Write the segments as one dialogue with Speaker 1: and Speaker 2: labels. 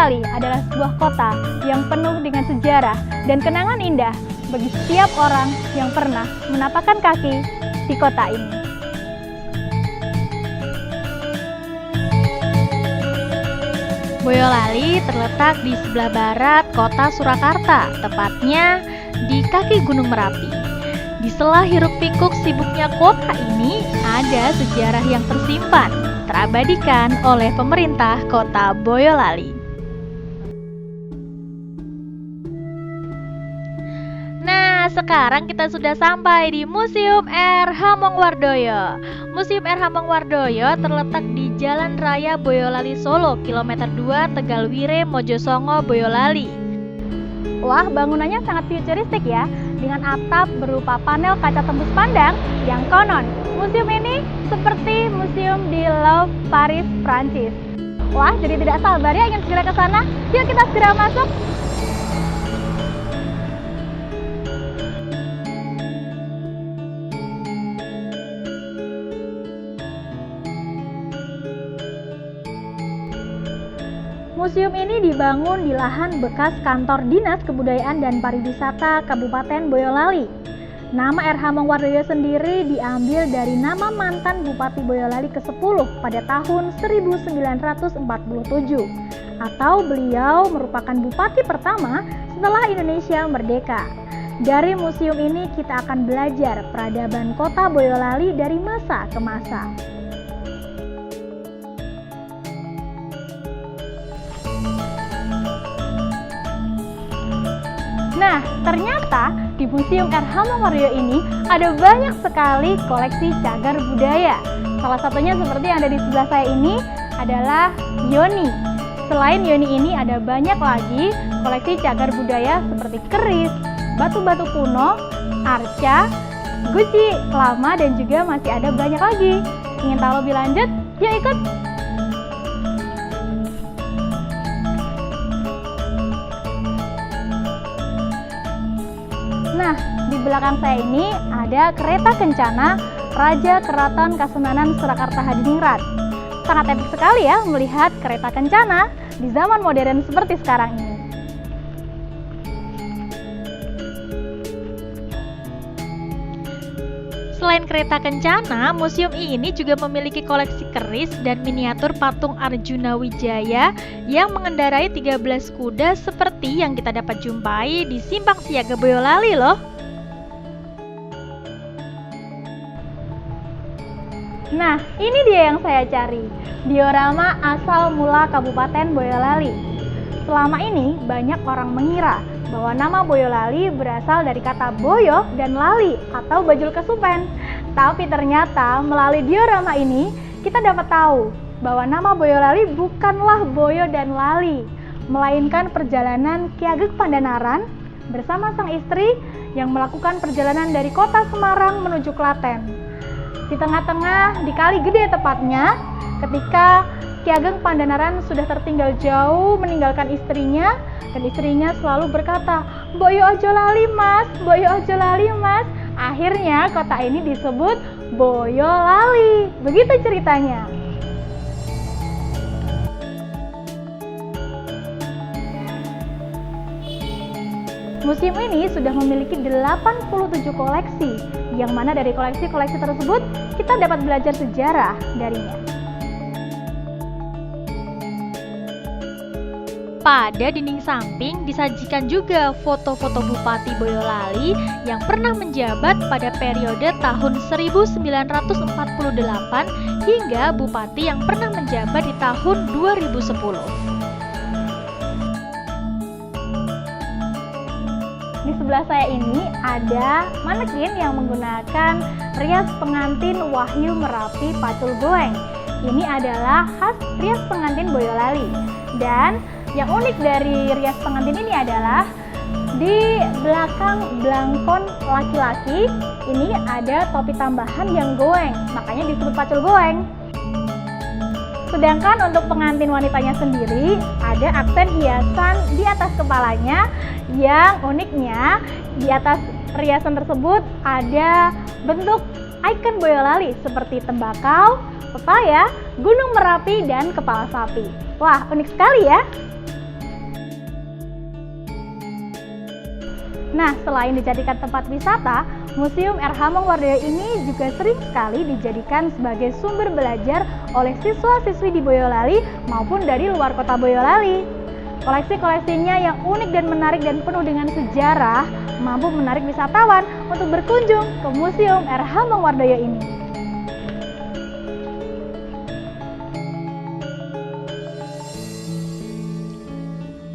Speaker 1: Boyolali adalah sebuah kota yang penuh dengan sejarah dan kenangan indah bagi setiap orang yang pernah menapakkan kaki di kota ini. Boyolali terletak di sebelah barat kota Surakarta, tepatnya di kaki Gunung Merapi. Di sela hiruk-pikuk sibuknya kota ini, ada sejarah yang tersimpan, terabadikan oleh pemerintah kota Boyolali. Nah, sekarang kita sudah sampai di Museum R. Hamengwardoyo. Museum R. Hamengwardoyo terletak di Jalan Raya Boyolali Solo, kilometer 2 Tegalwire, Mojosongo, Boyolali. Wah, bangunannya sangat futuristik ya, dengan atap berupa panel kaca tembus pandang yang konon museum ini seperti museum di Louvre, Paris, Prancis. Wah, jadi tidak sabar ya ingin segera ke sana. Yuk kita segera masuk. Museum ini dibangun di lahan bekas kantor Dinas Kebudayaan dan Pariwisata Kabupaten Boyolali. Nama R. Hamengwardoyo sendiri diambil dari nama mantan Bupati Boyolali ke-10 pada tahun 1947, atau beliau merupakan bupati pertama setelah Indonesia merdeka. Dari museum ini kita akan belajar peradaban kota Boyolali dari masa ke masa. Nah, ternyata di Museum R. Hamengwardoyo ini ada banyak sekali koleksi cagar budaya. Salah satunya seperti yang ada di sebelah saya ini adalah yoni. Selain yoni ini ada banyak lagi koleksi cagar budaya seperti keris, batu-batu kuno, arca, guci lama, dan juga masih ada banyak lagi. Ingin tahu lebih lanjut? Yuk ikut! Nah, di belakang saya ini ada kereta kencana Raja Keraton Kasunanan Surakarta Hadiningrat. Sangat epik sekali ya melihat kereta kencana di zaman modern seperti sekarang ini. Selain kereta kencana, museum ini juga memiliki koleksi keris dan miniatur patung Arjuna Wijaya yang mengendarai 13 kuda seperti yang kita dapat jumpai di Simpang Siaga Boyolali loh. Nah, ini dia yang saya cari, diorama asal mula Kabupaten Boyolali. Selama ini banyak orang mengira bahwa nama Boyolali berasal dari kata boyo dan lali atau bajul kesupen. Tapi ternyata melalui diorama ini kita dapat tahu bahwa nama Boyolali bukanlah boyo dan lali, melainkan perjalanan Ki Ageng Pandanaran bersama sang istri yang melakukan perjalanan dari kota Semarang menuju Klaten. Di tengah-tengah di Kali Gede tepatnya, ketika Ki Ageng Pandanaran sudah tertinggal jauh meninggalkan istrinya, dan istrinya selalu berkata, "Boyo ojo lali mas, boyo ojo lali mas." Akhirnya kota ini disebut Boyolali. Begitu ceritanya. Museum ini sudah memiliki 87 koleksi, yang mana dari koleksi-koleksi tersebut kita dapat belajar sejarah darinya. Pada dinding samping disajikan juga foto-foto Bupati Boyolali yang pernah menjabat pada periode tahun 1948 hingga Bupati yang pernah menjabat di tahun 2010. Di sebelah saya ini ada manekin yang menggunakan rias pengantin Wahyu Merapi Pacul Goeng. Ini adalah khas rias pengantin Boyolali. Dan yang unik dari rias pengantin ini adalah di belakang belangkon laki-laki ini ada topi tambahan yang goeng, makanya disebut pacul goeng. Sedangkan untuk pengantin wanitanya sendiri ada aksen hiasan di atas kepalanya yang uniknya di atas riasan tersebut ada bentuk ikon Boyolali seperti tembakau, pepaya, gunung Merapi, dan kepala sapi. Wah, unik sekali ya! Nah, selain dijadikan tempat wisata, Museum R. Hamengwardoyo ini juga sering sekali dijadikan sebagai sumber belajar oleh siswa-siswi di Boyolali maupun dari luar kota Boyolali. Koleksi-koleksinya yang unik dan menarik dan penuh dengan sejarah mampu menarik wisatawan untuk berkunjung ke Museum R. Hamengwardoyo ini.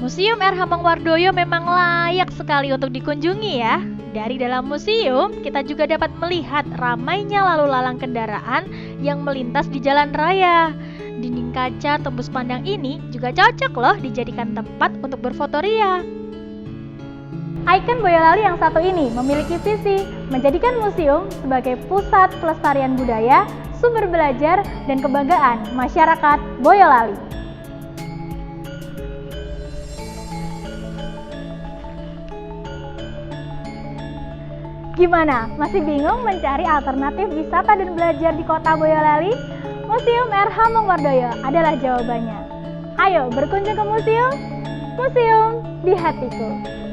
Speaker 1: Museum R. Hamengwardoyo memang layak sekali untuk dikunjungi ya. Dari dalam museum, kita juga dapat melihat ramainya lalu lalang kendaraan yang melintas di jalan raya. Dinding kaca tembus pandang ini juga cocok loh dijadikan tempat untuk berfoto ria. Ikon Boyolali yang satu ini memiliki visi menjadikan museum sebagai pusat pelestarian budaya, sumber belajar, dan kebanggaan masyarakat Boyolali. Gimana? Masih bingung mencari alternatif wisata dan belajar di kota Boyolali? Museum R. Hamengwardoyo adalah jawabannya. Ayo berkunjung ke museum, museum di hatiku.